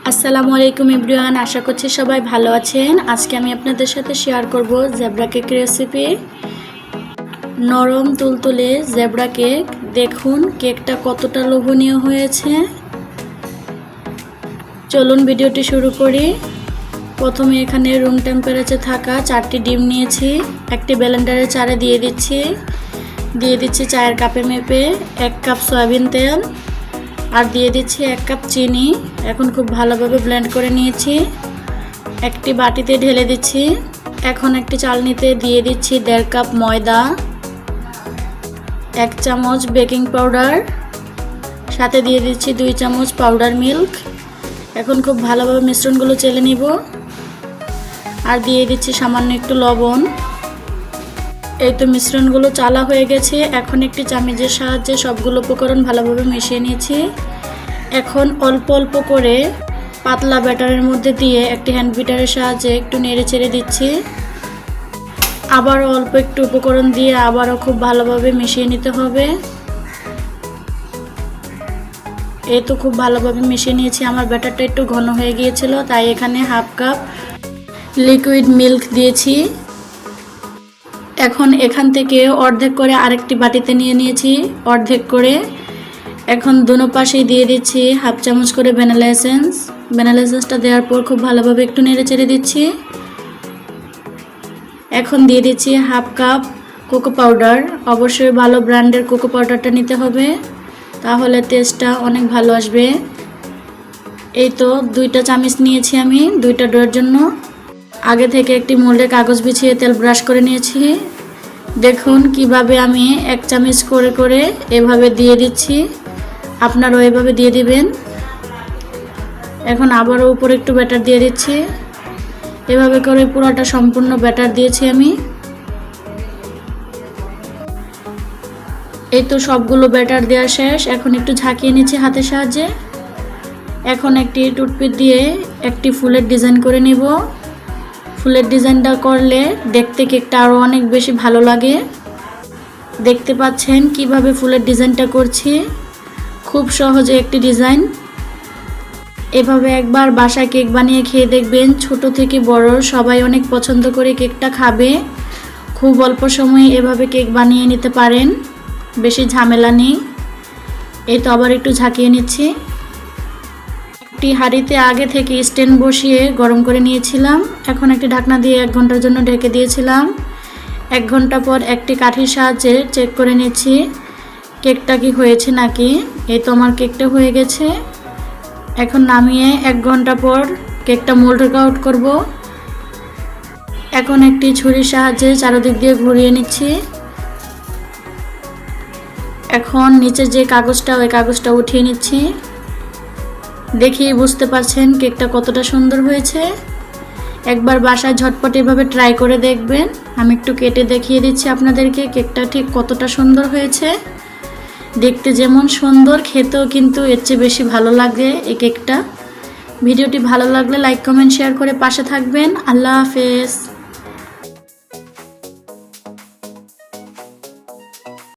আসসালামু আলাইকুম এভরিওয়ান, আশা করছি সবাই ভালো আছেন। আজকে আমি আপনাদের সাথে শেয়ার করব জেব্রা কেক রেসিপি। নরম তুলতুলে জেব্রা কেক, দেখুন কেকটা কতটা লোভনীয় হয়েছে। চলুন ভিডিওটি শুরু করি। প্রথমে এখানে রুম টেম্পারেচারে থাকা 4টি ডিম নিয়েছি, একটি ব্লেন্ডারে চারে দিয়ে দিচ্ছি চায়ের কাপে মেপে 1 কাপ সয়াবিন তেল, আর দিয়ে দিচ্ছি 1 কাপ চিনি। এখন খুব ভালোভাবে ব্লেন্ড করে নিয়েছি, একটি বাটিতে ঢেলে দিচ্ছি। এখন একটি চালনিতে দিয়ে দিচ্ছি 1.5 কাপ ময়দা, 1 চামচ বেকিং পাউডার, সাথে দিয়ে দিচ্ছি 2 চামচ পাউডার মিল্ক। এখন খুব ভালোভাবে মিশ্রণগুলো চেলে নিব, আর দিয়ে দিচ্ছি সামান্য একটু লবণ। এই তো মিশ্রণগুলো চালা হয়ে গেছে। এখন একটি চামচের সাহায্যে সবগুলো উপকরণ ভালোভাবে মিশিয়ে নিয়েছি। এখন অল্প অল্প করে পাতলা ব্যাটারের মধ্যে দিয়ে একটি হ্যান্ড বিটারের সাহায্যে একটু নেড়ে চেড়ে দিচ্ছি। আবারও অল্প একটু উপকরণ দিয়ে আবারও খুব ভালোভাবে মিশিয়ে নিতে হবে। এই তো খুব ভালোভাবে মিশিয়ে নিয়েছি। আমার ব্যাটারটা একটু ঘন হয়ে গিয়েছিল, তাই এখানে 1/2 কাপ লিকুইড মিল্ক দিয়েছি। এখন এখান থেকে অর্ধেক করে আরেকটি বাটিতে নিয়ে নিয়েছি, অর্ধেক করে। এখন দোনো পাশেই দিয়ে দিচ্ছি 1/2 চামচ করে ভ্যানিলা এসেন্সটা দেওয়ার পর খুব ভালোভাবে একটু নেড়ে চেড়ে দিচ্ছি। এখন দিয়ে দিচ্ছি 1/2 কাপ কোকো পাউডার। অবশ্যই ভালো ব্র্যান্ডের কোকো পাউডারটা নিতে হবে, তাহলে টেস্টটা অনেক ভালো আসবে। এই তো 2টা চামচ নিয়েছি আমি 2টা ডোয়ের জন্য। আগে থেকে একটি মোল্ডে কাগজ বিছিয়ে তেল ব্রাশ করে নিয়েছি। দেখুন কিভাবে আমি 1 চামচ করে করে এভাবে দিয়ে দিচ্ছি, আপনারাও এভাবে দিয়ে দিবেন। এখন আবারও উপরে একটু ব্যাটার দিয়ে দিচ্ছি। এভাবে করে পুরোটা সম্পূর্ণ ব্যাটার দিয়েছি আমি। এই তো সবগুলো ব্যাটার দেওয়া শেষ। এখন একটু ঝাঁকিয়ে নিচ্ছি হাতের সাহায্যে। এখন একটি টুথপিক দিয়ে একটি ফুলের ডিজাইন করে নিব। ফুলের ডিজাইনটা করলে দেখতে কেকটা আরও অনেক বেশি ভালো লাগে। দেখতে পাচ্ছেন কিভাবে ফুলের ডিজাইনটা করছি, খুব সহজে একটি ডিজাইন। এভাবে একবার বাসায় কেক বানিয়ে খেয়ে দেখবেন, ছোট থেকে বড় সবাই অনেক পছন্দ করে কেকটা খাবে। খুব অল্প সময়ে এভাবে কেক বানিয়ে নিতে পারেন, বেশি ঝামেলা নেই। এই তো আবার একটু ঝাঁকিয়ে নিচ্ছি। একটি হাঁড়িতে আগে থেকে স্ট্যান্ড বসিয়ে গরম করে নিয়েছিলাম। এখন একটি ঢাকনা দিয়ে 1 ঘন্টার জন্য ঢেকে দিয়েছিলাম। 1 ঘন্টা পর একটি কাঠির সাহায্যে চেক করে নিচ্ছি কেকটা কি হয়েছে নাকি। এই তো আমার কেকটা হয়ে গেছে। এখন নামিয়ে 1 ঘন্টা পর কেকটা মোল্ড আউট করব। এখন একটি ছুরির সাহায্যে চারদিক দিয়ে ঘুরিয়ে নিচ্ছি। এখন নিচে যে কাগজটা, ওই কাগজটা উঠিয়ে নিচ্ছি। দেখেই বুঝতে পারছেন কেকটা কতটা সুন্দর হয়েছে। একবার বাসায় ঝটপট এভাবে ট্রাই করে দেখবেন। আমি একটু কেটে দেখিয়ে দিচ্ছি আপনাদেরকে কেকটা ঠিক কতটা সুন্দর হয়েছে। দেখতে যেমন সুন্দর, খেতেও কিন্তু এর চেয়ে বেশি ভালো লাগে এই কেকটা। ভিডিওটি ভালো লাগলে লাইক কমেন্ট শেয়ার করে পাশে থাকবেন। আল্লাহ হাফেজ।